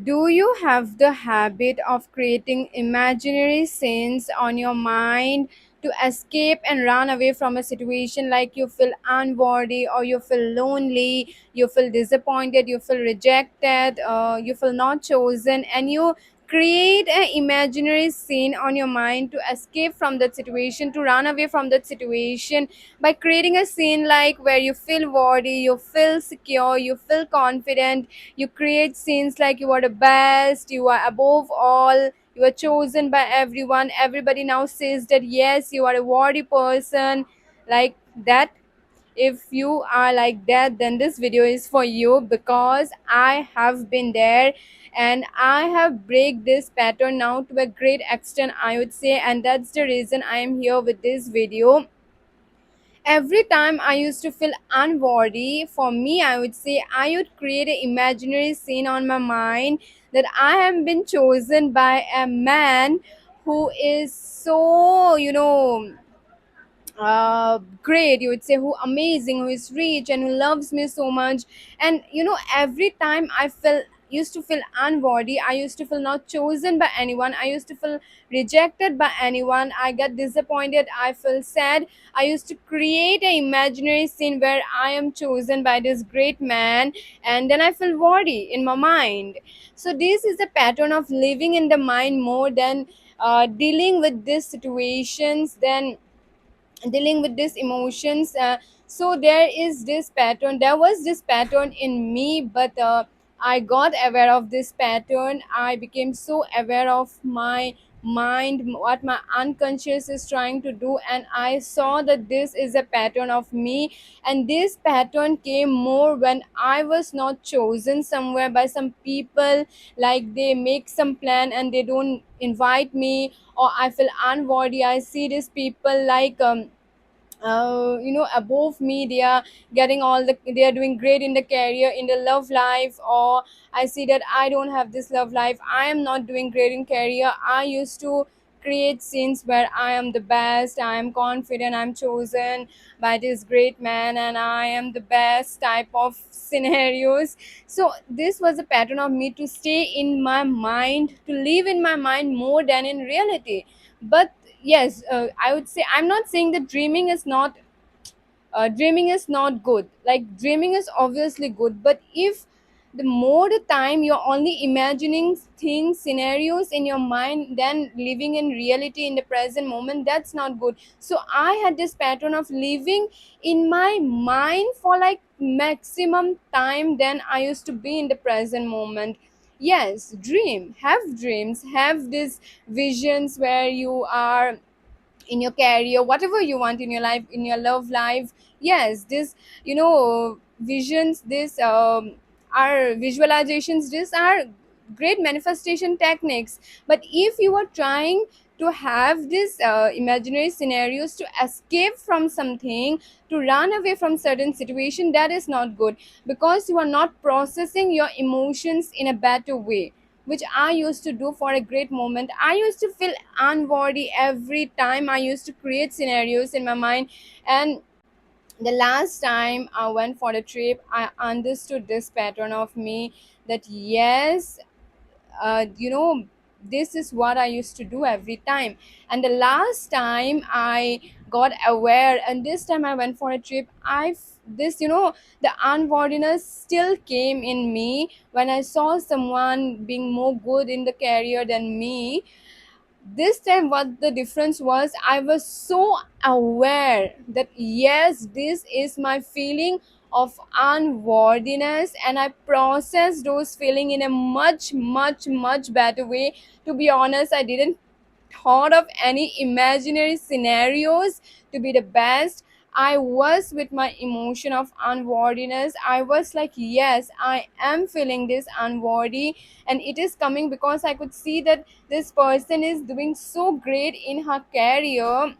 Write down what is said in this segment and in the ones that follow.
Do you have the habit of creating imaginary scenes on your mind to escape and run away from a situation, like you feel unworthy or you feel lonely, you feel disappointed, you feel rejected, you feel not chosen, and you create an imaginary scene on your mind to escape from that situation, to run away from that situation by creating a scene like where you feel worthy, you feel secure, you feel confident. You create scenes like you are the best, you are above all, you are chosen by everyone. Everybody now says that yes, you are a worthy person, like that. If you are like that, then this video is for you, because I have been there and I have break this pattern now to a great extent, I would say, and that's the reason I am here with this video. Every time I used to feel unworthy, for me, I would say I would create an imaginary scene on my mind that I have been chosen by a man who is so, great, you would say, who amazing, who is rich and who loves me so much. And every time I felt used to feel unworthy, I used to feel not chosen by anyone, I used to feel rejected by anyone, I get disappointed, I feel sad, I used to create an imaginary scene where I am chosen by this great man, and then I feel worthy in my mind. So this is a pattern of living in the mind more than dealing with these situations, then dealing with these emotions. So there was this pattern in me, but I got aware of this pattern. I became so aware of my mind, what my unconscious is trying to do, and I saw that this is a pattern of me. And this pattern came more when I was not chosen somewhere by some people, like they make some plan and they don't invite me, or I feel unworthy. I see these people like above me, they are getting all they are doing great in the career, in the love life, or I see that I don't have this love life, I am not doing great in career. I used to create scenes where I am the best, I am confident, I'm chosen by this great man, and I am the best type of scenarios. So this was a pattern of me to stay in my mind, to live in my mind more than in reality. But yes, I would say, I'm not saying that dreaming is not good. Like, dreaming is obviously good, but if the more the time you're only imagining things, scenarios in your mind than living in reality in the present moment, that's not good. So I had this pattern of living in my mind for like maximum time than I used to be in the present moment. Yes, have dreams, have these visions where you are in your career, whatever you want in your life, in your love life. Yes, this, visions, this are visualizations, these are great manifestation techniques. But if you are trying to have these imaginary scenarios to escape from something, to run away from certain situation, that is not good, because you are not processing your emotions in a better way, which I used to do for a great moment. I used to feel unworthy every time I used to create scenarios in my mind. And the last time I went for a trip, I understood this pattern of me, that yes, this is what I used to do every time. And the last time I got aware, and this time I went for a trip, this, the unworthiness still came in me when I saw someone being more good in the career than me. This time what the difference was, I was so aware that yes, this is my feeling of unworthiness, and I processed those feeling in a much much much better way. To be honest, I didn't thought of any imaginary scenarios to be the best. I was with my emotion of unworthiness. I was like, yes, I am feeling this unworthy, and it is coming because I could see that this person is doing so great in her career,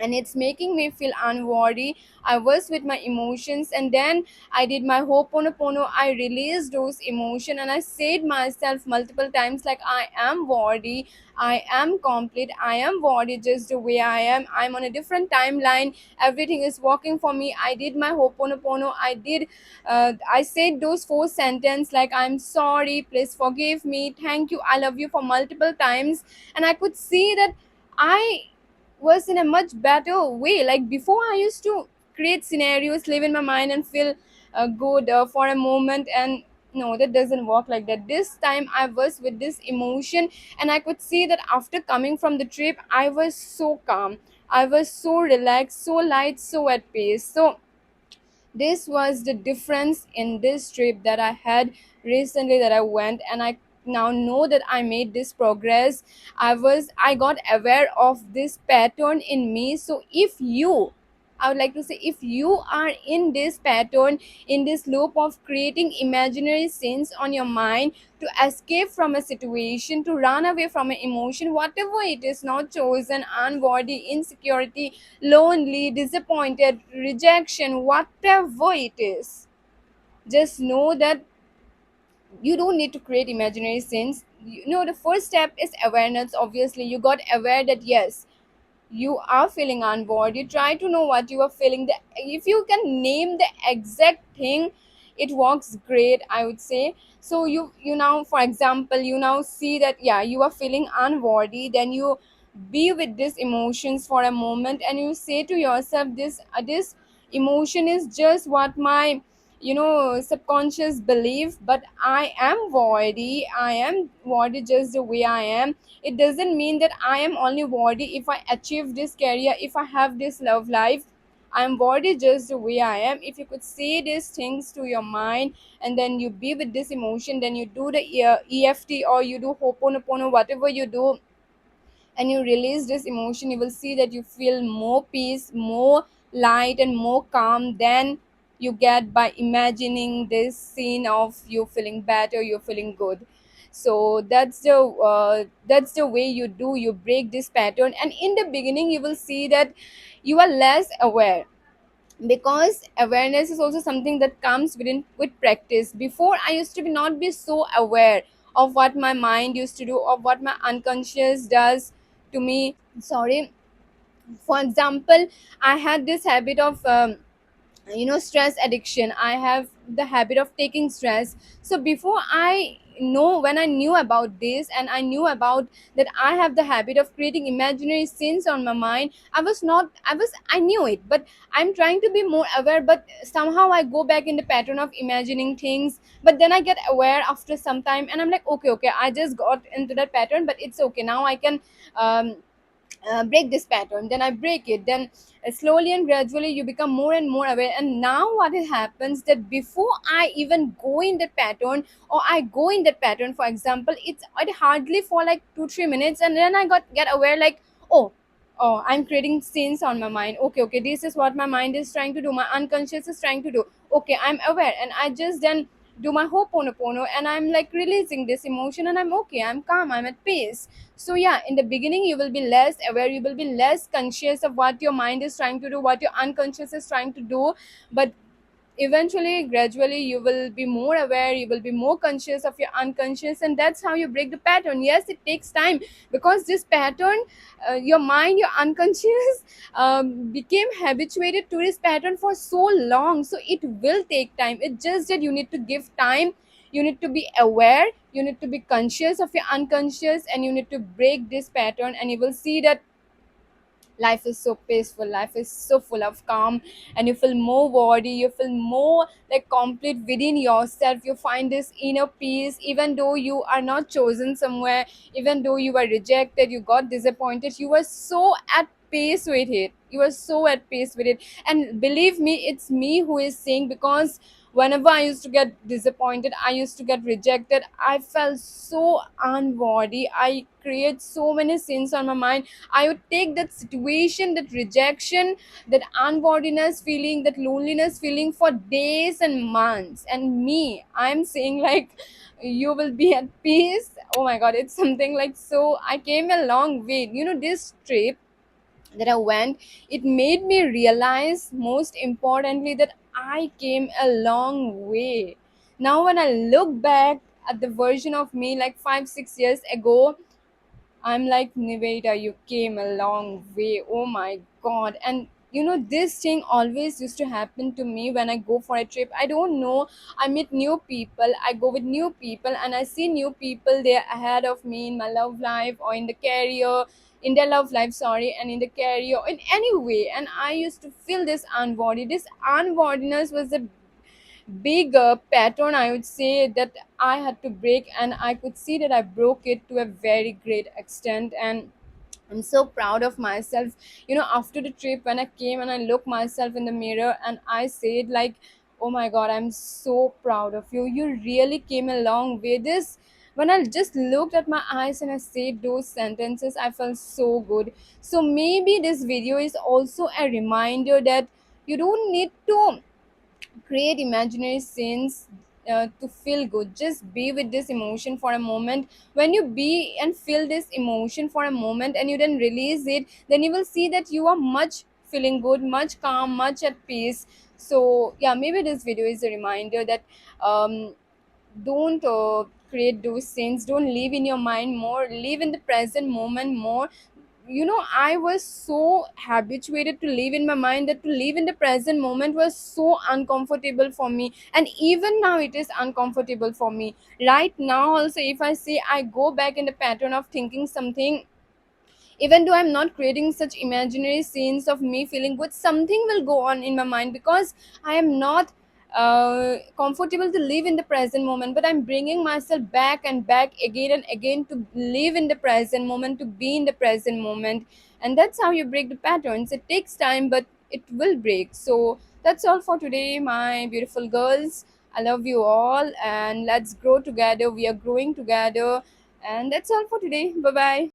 and it's making me feel unworthy. I was with my emotions, and then I did my ho'oponopono. I released those emotion, and I said myself multiple times like, I am worthy, I am complete, I am worthy just the way I am. I'm on a different timeline, everything is working for me. I did my ho'oponopono. I said those four sentences like, I'm sorry, please forgive me, thank you, I love you for multiple times. And I could see that I was in a much better way. Like before, I used to create scenarios, live in my mind, and feel good for a moment. And no, that doesn't work like that. This time, I was with this emotion, and I could see that after coming from the trip, I was so calm. I was so relaxed, so light, so at peace. So this was the difference in this trip that I had recently, that I went, and I now know that I made this progress. I got aware of this pattern in me. So if you, I would like to say, if you are in this pattern, in this loop of creating imaginary scenes on your mind to escape from a situation, to run away from an emotion, whatever it is, not chosen, unworthy, insecurity, lonely, disappointed, rejection, whatever it is, just know that you don't need to create imaginary scenes. You know, the first step is awareness. Obviously, you got aware that yes, you are feeling unboard. You try to know what you are feeling. If you can name the exact thing, it works great, I would say. So you now, for example, you now see that yeah, you are feeling unworthy. Then you be with these emotions for a moment, and you say to yourself, this emotion is just what my subconscious belief, but I am worthy. I am worthy just the way I am. It doesn't mean that I am only worthy if I achieve this career, if I have this love life. I'm worthy just the way I am. If you could say these things to your mind, and then you be with this emotion, then you do the EFT, or you do Ho'oponopono, whatever you do, and you release this emotion, you will see that you feel more peace, more light, and more calm than you get by imagining this scene of you feeling better, you're feeling good. So that's the way you break this pattern. And in the beginning, you will see that you are less aware, because awareness is also something that comes with practice. Before, I used to be not be so aware of what my mind used to do, of what my unconscious does to me. Sorry. For example, I had this habit of stress addiction. I have the habit of taking stress. So before, when I knew about this, and I knew about that I have the habit of creating imaginary scenes on my mind, I knew it, but I'm trying to be more aware. But somehow I go back in the pattern of imagining things. But then I get aware after some time, and I'm like, okay, I just got into that pattern, but it's okay, now I can um, break this pattern. Then I break it. Then slowly and gradually you become more and more aware. And now what it happens, that before I even go in that pattern, or I go in that pattern, for example, it hardly for like 2-3 minutes, and then I got get aware like, oh, I'm creating scenes on my mind. Okay, this is what my mind is trying to do, my unconscious is trying to do. Okay, I'm aware, and I just then do my ho'oponopono, and I'm like releasing this emotion, and I'm okay, I'm calm, I'm at peace. So yeah, in the beginning, you will be less aware, you will be less conscious of what your mind is trying to do, what your unconscious is trying to do. But eventually, gradually, you will be more aware, you will be more conscious of your unconscious, and that's how you break the pattern. Yes, it takes time, because this pattern, your mind, your unconscious became habituated to this pattern for so long, so it will take time. It's just that you need to give time, you need to be aware, you need to be conscious of your unconscious, and you need to break this pattern, and you will see that life is so peaceful, life is so full of calm, and you feel more worthy, you feel more like complete within yourself. You find this inner peace, even though you are not chosen somewhere, even though you were rejected, you got disappointed, you were so at peace with it, you were so at peace with it. And believe me, it's me who is saying, because whenever I used to get disappointed, I used to get rejected, I felt so unworthy, I create so many sins on my mind. I would take that situation, that rejection, that unworthiness feeling, that loneliness feeling for days and months. And me, I'm saying like, you will be at peace. Oh my god, it's something like, so I came a long way. This trip, that I went, it made me realize, most importantly, that I came a long way. Now, when I look back at the version of me like 5, 6 years ago, I'm like, Niveda, you came a long way. Oh my god. And this thing always used to happen to me when I go for a trip. I don't know. I meet new people, I go with new people, and I see new people they're ahead of me in my love life or in the career, in their love life, sorry, and in the career, in any way. And I used to feel this unworthy. This unworthiness was a big pattern, I would say, that I had to break, and I could see that I broke it to a very great extent. And I'm so proud of myself. After the trip, when I came and I looked myself in the mirror and I said, like, oh my god, I'm so proud of you. You really came a long way. This When I just looked at my eyes and I said those sentences, I felt so good. So maybe this video is also a reminder that you don't need to create imaginary scenes to feel good. Just be with this emotion for a moment. When you be and feel this emotion for a moment and you then release it, then you will see that you are much feeling good, much calm, much at peace. So yeah, maybe this video is a reminder that don't create those scenes. Don't live in your mind more, live in the present moment more. I was so habituated to live in my mind that to live in the present moment was so uncomfortable for me, and even now it is uncomfortable for me. Right now also, if I say I go back in the pattern of thinking something, even though I'm not creating such imaginary scenes of me feeling good, something will go on in my mind, because I am not comfortable to live in the present moment. But I'm bringing myself back and back again and again to live in the present moment, to be in the present moment. And that's how you break the patterns. It takes time, but it will break. So that's all for today, my beautiful girls. I love you all, and let's grow together. We are growing together. And that's all for today. Bye bye.